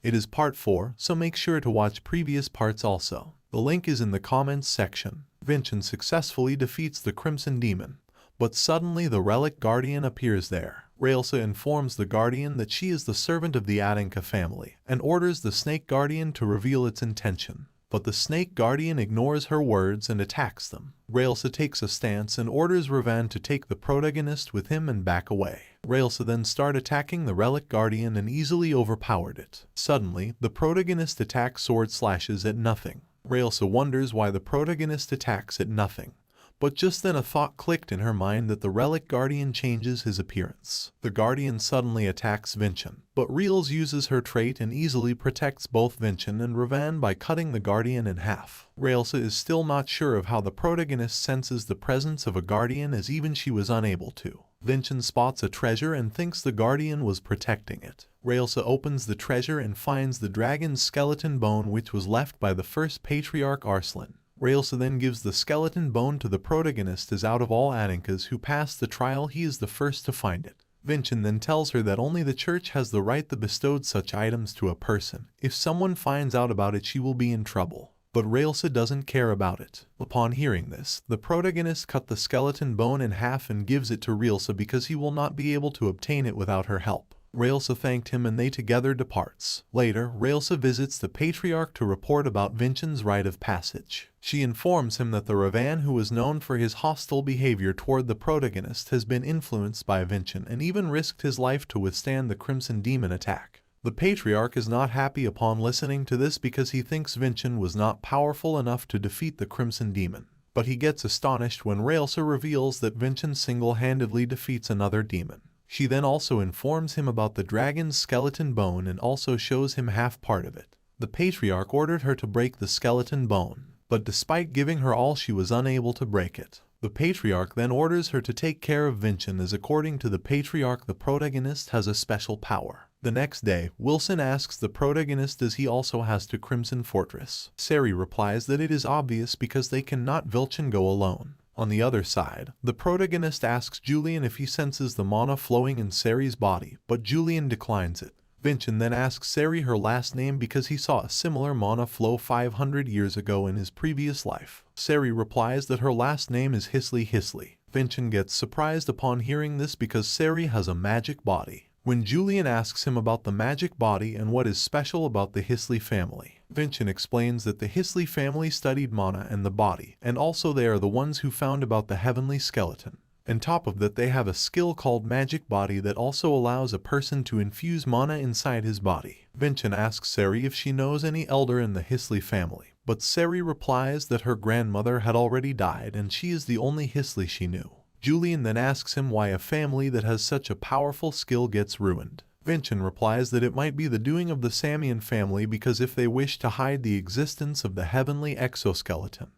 It is part 4, so make sure to watch previous parts also. The link is in the comments section. Vincent successfully defeats the Crimson Demon, but suddenly the Relic Guardian appears there. Raelsa informs the Guardian that she is the servant of the Anime.Ahy family and orders the Snake Guardian to reveal its intention. But the Snake Guardian ignores her words and attacks them. Raelsa takes a stance and orders Ravan to take the protagonist with him and back away. Raelsa then starts attacking the Relic Guardian and easily overpowered it. Suddenly, the protagonist attack sword slashes at nothing. Raelsa wonders why the protagonist attacks at nothing. But just then a thought clicked in her mind that the Relic Guardian changes his appearance. The Guardian suddenly attacks Vincent, but Reels uses her trait and easily protects both Vincent and Ravan by cutting the Guardian in half. Raelsa is still not sure of how the protagonist senses the presence of a Guardian, as even she was unable to. Vincent spots a treasure and thinks the Guardian was protecting it. Raelsa opens the treasure and finds the dragon's skeleton bone, which was left by the first patriarch Arslan. Raelsa then gives the skeleton bone to the protagonist, as out of all Anankas who passed the trial he is the first to find it. Vincent then tells her that only the church has the right to bestow such items to a person. If someone finds out about it, she will be in trouble. But Raelsa doesn't care about it. Upon hearing this, the protagonist cut the skeleton bone in half and gives it to Raelsa because he will not be able to obtain it without her help. Raelsa thanked him and they together departs. Later, Raelsa visits the Patriarch to report about Vincent's rite of passage. She informs him that the Ravan, who was known for his hostile behavior toward the protagonist, has been influenced by Vincent and even risked his life to withstand the Crimson Demon attack. The Patriarch is not happy upon listening to this because he thinks Vincent was not powerful enough to defeat the Crimson Demon. But he gets astonished when Raelsa reveals that Vincent single-handedly defeats another demon. She then also informs him about the dragon's skeleton bone and also shows him half part of it. The Patriarch ordered her to break the skeleton bone, but despite giving her all, she was unable to break it. The Patriarch then orders her to take care of Vincent, as according to the Patriarch the protagonist has a special power. The next day, Wilson asks the protagonist as he also has to Crimson Fortress. Sari replies that it is obvious because they cannot Vilchin go alone. On the other side, the protagonist asks Julian if he senses the mana flowing in Sari's body, but Julian declines it. Vincent then asks Sari her last name because he saw a similar mana flow 500 years ago in his previous life. Sari replies that her last name is Hisley. Vincent gets surprised upon hearing this because Sari has a magic body. When Julian asks him about the magic body and what is special about the Hisley family, Vincent explains that the Hisley family studied mana and the body, and also they are the ones who found about the heavenly skeleton. On top of that, they have a skill called magic body that also allows a person to infuse mana inside his body. Vincent asks Sari if she knows any elder in the Hisley family, but Sari replies that her grandmother had already died and she is the only Hisley she knew. Julian then asks him why a family that has such a powerful skill gets ruined. Vincent replies that it might be the doing of the Samian family because if they wish to hide the existence of the heavenly exoskeleton,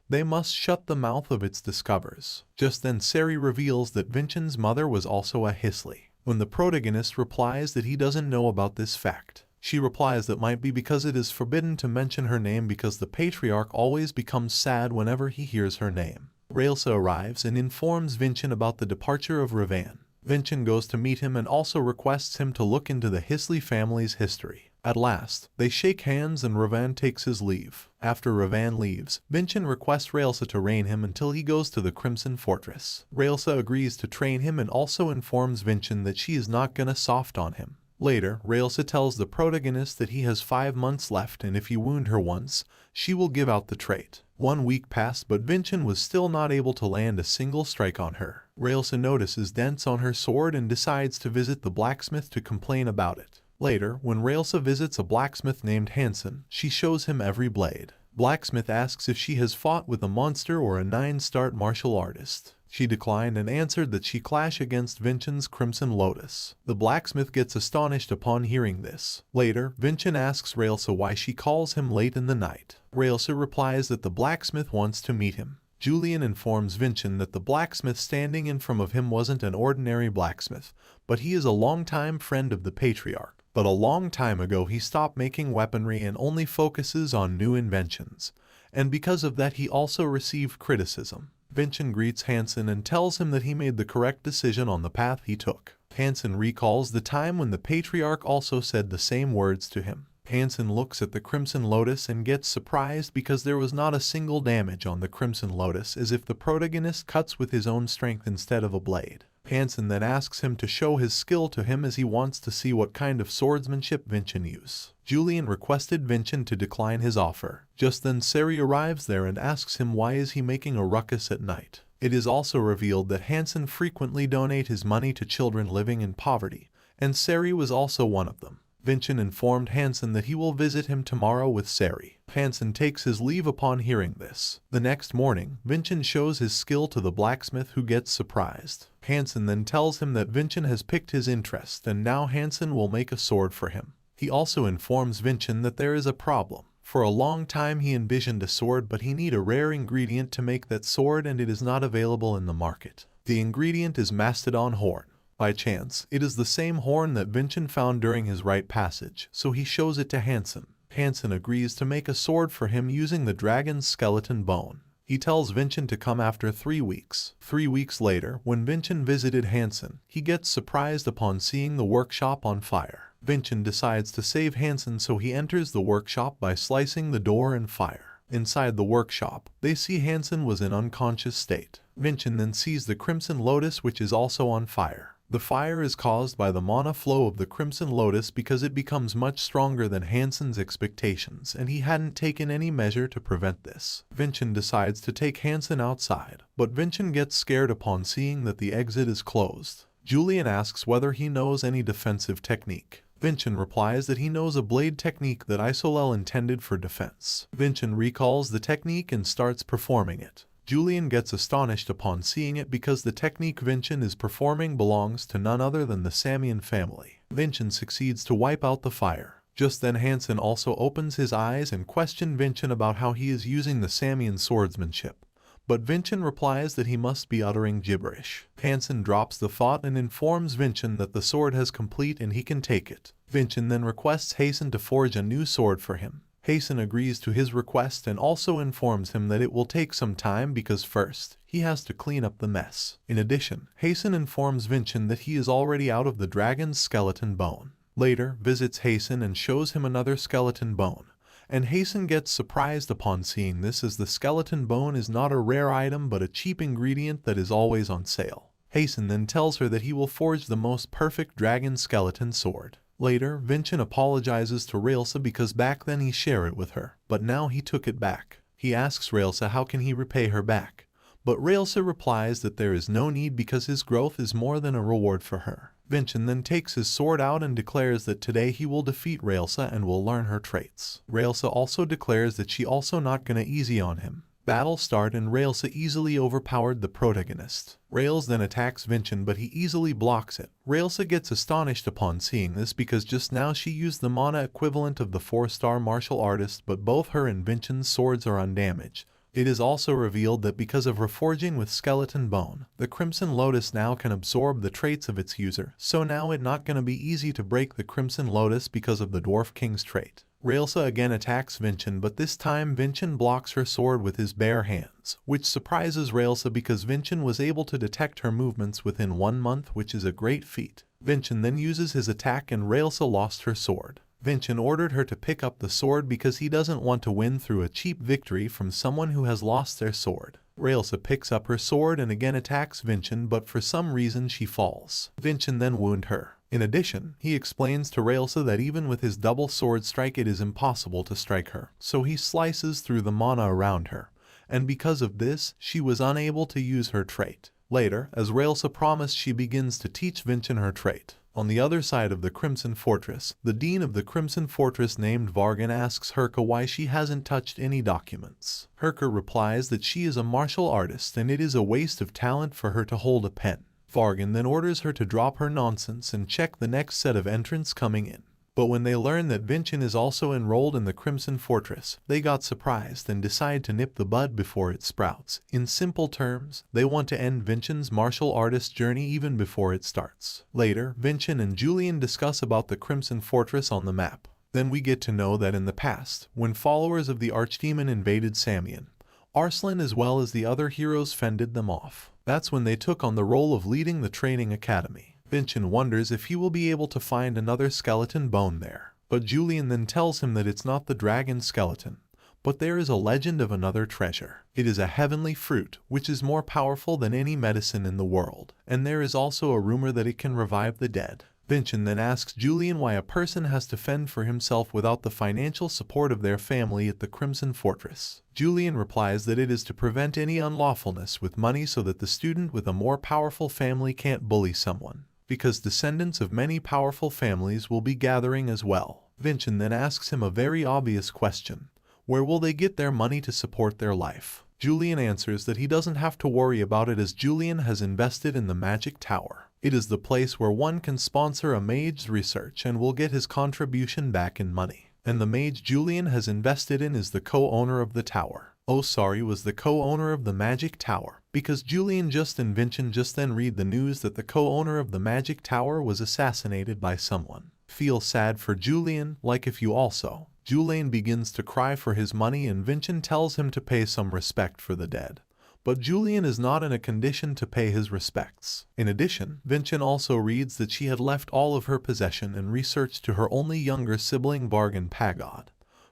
they must shut the mouth of its discoverers. Just then Sari reveals that Vincent's mother was also a Hisley. When the protagonist replies that he doesn't know about this fact, she replies that might be because it is forbidden to mention her name because the Patriarch always becomes sad whenever he hears her name. Raelsa arrives and informs Vincent about the departure of Ravan. Vincent goes to meet him and also requests him to look into the Hisley family's history. At last, they shake hands and Ravan takes his leave. After Ravan leaves, Vincent requests Raelsa to train him until he goes to the Crimson Fortress. Raelsa agrees to train him and also informs Vincent that she is not gonna soft on him. Later, Raelsa tells the protagonist that he has 5 months left and if he wound her once, she will give out the trait. 1 week passed but Vincent was still not able to land a single strike on her. Raelsa notices dents on her sword and decides to visit the blacksmith to complain about it. Later, when Raelsa visits a blacksmith named Hansen, she shows him every blade. Blacksmith asks if she has fought with a monster or a 9-star martial artist. She declined and answered that she clashed against Vincent's Crimson Lotus. The blacksmith gets astonished upon hearing this. Later, Vincent asks Raelsa why she calls him late in the night. Raelsa replies that the blacksmith wants to meet him. Julian informs Vincent that the blacksmith standing in front of him wasn't an ordinary blacksmith, but he is a longtime friend of the Patriarch. But a long time ago he stopped making weaponry and only focuses on new inventions, and because of that he also received criticism. Vincent greets Hansen and tells him that he made the correct decision on the path he took. Hansen recalls the time when the Patriarch also said the same words to him. Hansen looks at the Crimson Lotus and gets surprised because there was not a single damage on the Crimson Lotus, as if the protagonist cuts with his own strength instead of a blade. Hansen then asks him to show his skill to him as he wants to see what kind of swordsmanship Vincent uses. Julian requested Vincent to decline his offer. Just then Sari arrives there and asks him why is he making a ruckus at night. It is also revealed that Hansen frequently donates his money to children living in poverty, and Sari was also one of them. Vincent informed Hansen that he will visit him tomorrow with Sari. Hansen takes his leave upon hearing this. The next morning, Vincent shows his skill to the blacksmith, who gets surprised. Hansen then tells him that Vincent has picked his interest and now Hansen will make a sword for him. He also informs Vincent that there is a problem. For a long time he envisioned a sword, but he needs a rare ingredient to make that sword and it is not available in the market. The ingredient is mastodon horn. By chance, it is the same horn that Vincent found during his rite passage, so he shows it to Hansen. Hansen agrees to make a sword for him using the dragon's skeleton bone. He tells Vincent to come after 3 weeks. 3 weeks later, when Vincent visited Hansen, he gets surprised upon seeing the workshop on fire. Vincent decides to save Hansen, so he enters the workshop by slicing the door and fire. Inside the workshop, they see Hansen was in unconscious state. Vincent then sees the Crimson Lotus, which is also on fire. The fire is caused by the mana flow of the Crimson Lotus because it becomes much stronger than Hansen's expectations, and he hadn't taken any measure to prevent this. Vincent decides to take Hansen outside, but Vincent gets scared upon seeing that the exit is closed. Julian asks whether he knows any defensive technique. Vincent replies that he knows a blade technique that Isolel intended for defense. Vincent recalls the technique and starts performing it. Julian gets astonished upon seeing it because the technique Vincent is performing belongs to none other than the Samian family. Vincent succeeds to wipe out the fire. Just then Hansen also opens his eyes and questions Vincent about how he is using the Samian swordsmanship. But Vincent replies that he must be uttering gibberish. Hansen drops the thought and informs Vincent that the sword has complete and he can take it. Vincent then requests Hansen to forge a new sword for him. Hansen agrees to his request and also informs him that it will take some time because first, he has to clean up the mess. In addition, Hansen informs Vincent that he is already out of the dragon's skeleton bone. Later, visits Hansen and shows him another skeleton bone. And Hansen gets surprised upon seeing this, as the skeleton bone is not a rare item but a cheap ingredient that is always on sale. Hansen then tells her that he will forge the most perfect dragon skeleton sword. Later, Vincent apologizes to Raelsa because back then he shared it with her, but now he took it back. He asks Raelsa how can he repay her back, but Raelsa replies that there is no need because his growth is more than a reward for her. Vincent then takes his sword out and declares that today he will defeat Raelsa and will learn her traits. Raelsa also declares that she also not gonna easy on him. Battle start and Raelsa easily overpowered the protagonist. Rails then attacks Vincent, but he easily blocks it. Raelsa gets astonished upon seeing this because just now she used the mana equivalent of the 4-star martial artist, but both her and Vincent's swords are undamaged. It is also revealed that because of reforging with skeleton bone, the Crimson Lotus now can absorb the traits of its user, so now it not gonna be easy to break the Crimson Lotus because of the Dwarf King's trait. Raelsa again attacks Vincent, but this time Vincent blocks her sword with his bare hands, which surprises Raelsa because Vincent was able to detect her movements within 1 month, which is a great feat. Vincent then uses his attack and Raelsa lost her sword. Vincent ordered her to pick up the sword because he doesn't want to win through a cheap victory from someone who has lost their sword. Raelsa picks up her sword and again attacks Vincent, but for some reason she falls. Vincent then wounds her. In addition, he explains to Raelsa that even with his double sword strike it is impossible to strike her, so he slices through the mana around her, and because of this, she was unable to use her trait. Later, as Raelsa promised, she begins to teach Vincent her trait. On the other side of the Crimson Fortress, the Dean of the Crimson Fortress named Vargan asks Herka why she hasn't touched any documents. Herka replies that she is a martial artist and it is a waste of talent for her to hold a pen. Vargan then orders her to drop her nonsense and check the next set of entrants coming in. But when they learn that Vincent is also enrolled in the Crimson Fortress, they got surprised and decide to nip the bud before it sprouts. In simple terms, they want to end Vincent's martial artist journey even before it starts. Later, Vincent and Julian discuss about the Crimson Fortress on the map. Then we get to know that in the past, when followers of the Archdemon invaded Samian, Arslan as well as the other heroes fended them off. That's when they took on the role of leading the training academy. Vincent wonders if he will be able to find another skeleton bone there. But Julian then tells him that it's not the dragon skeleton, but there is a legend of another treasure. It is a heavenly fruit, which is more powerful than any medicine in the world, and there is also a rumor that it can revive the dead. Vincent then asks Julian why a person has to fend for himself without the financial support of their family at the Crimson Fortress. Julian replies that it is to prevent any unlawfulness with money so that the student with a more powerful family can't bully someone, because descendants of many powerful families will be gathering as well. Vincent then asks him a very obvious question: where will they get their money to support their life? Julian answers that he doesn't have to worry about it as Julian has invested in the Magic Tower. It is the place where one can sponsor a mage's research and will get his contribution back in money. And the mage Julian has invested in is the co-owner of the tower. Was the co-owner of the Magic Tower, because Julian and Vincent just then read the news that the co-owner of the Magic Tower was assassinated by someone. Feel sad for Julian, like if you also. Julian begins to cry for his money and Vincent tells him to pay some respect for the dead. But Julian is not in a condition to pay his respects. In addition, Vincent also reads that she had left all of her possession and research to her only younger sibling Anime.Ahy,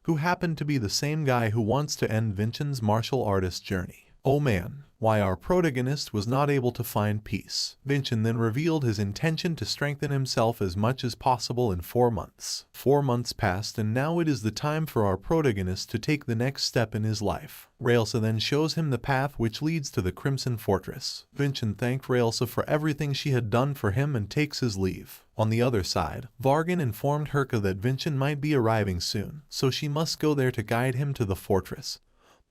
who happened to be the same guy who wants to end Vincent's martial artist journey. Oh man, why our protagonist was not able to find peace. Vincent then revealed his intention to strengthen himself as much as possible in 4 months. 4 months passed and now it is the time for our protagonist to take the next step in his life. Raelsa then shows him the path which leads to the Crimson Fortress. Vincent thanked Raelsa for everything she had done for him and takes his leave. On the other side, Vargan informed Herka that Vincent might be arriving soon, so she must go there to guide him to the fortress.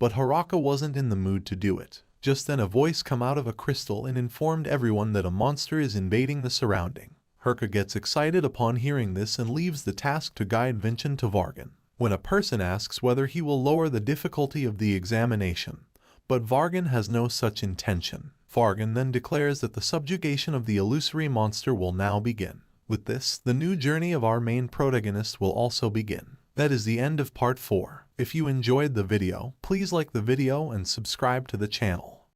But Haraka wasn't in the mood to do it. Just then a voice came out of a crystal and informed everyone that a monster is invading the surrounding. Herka gets excited upon hearing this and leaves the task to guide Vincent to Vargan. When a person asks whether he will lower the difficulty of the examination, but Vargan has no such intention. Vargan then declares that the subjugation of the illusory monster will now begin. With this, the new journey of our main protagonist will also begin. That is the end of part 4. If you enjoyed the video, please like the video and subscribe to the channel.